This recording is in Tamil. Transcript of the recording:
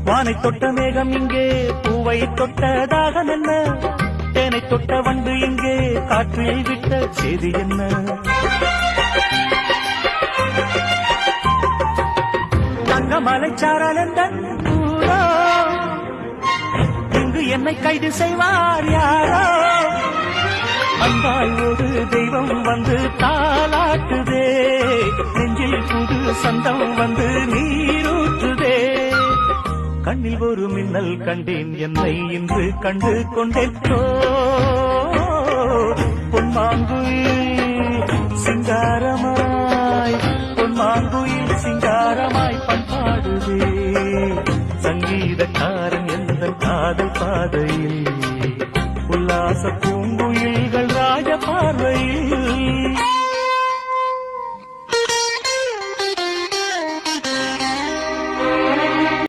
வானை தொட்ட மேகம் இங்கே பூவை தொட்ட தாகம் என்ன, தேனை தொட்ட வண்டு இங்கே காற்றில் விட்ட செய்தி என்ன. தங்கமலை சாரல் என்ற ஊரோ, இங்கு என்னை கைது செய்வார் யாரோ. அன்பாய் ஒரு தெய்வம் வந்து தாலாட்டுதே, நெஞ்சில் புது சந்தம் வந்து நீரூற்றுதே. கண்ணில் ஒரு மின்னல் கண்டேன், என்னை இன்று கண்டு கொண்டேன். பொன்மாங்குயில் சிங்காரமாய், பொன்மாங்குயில் சிங்காரமாய் பண்பாடுதே. சங்கீதக்காரன் எந்த காதல் பாதையில், உல்லாச பூங்குயில்கள் ராஜ பார்வையில்.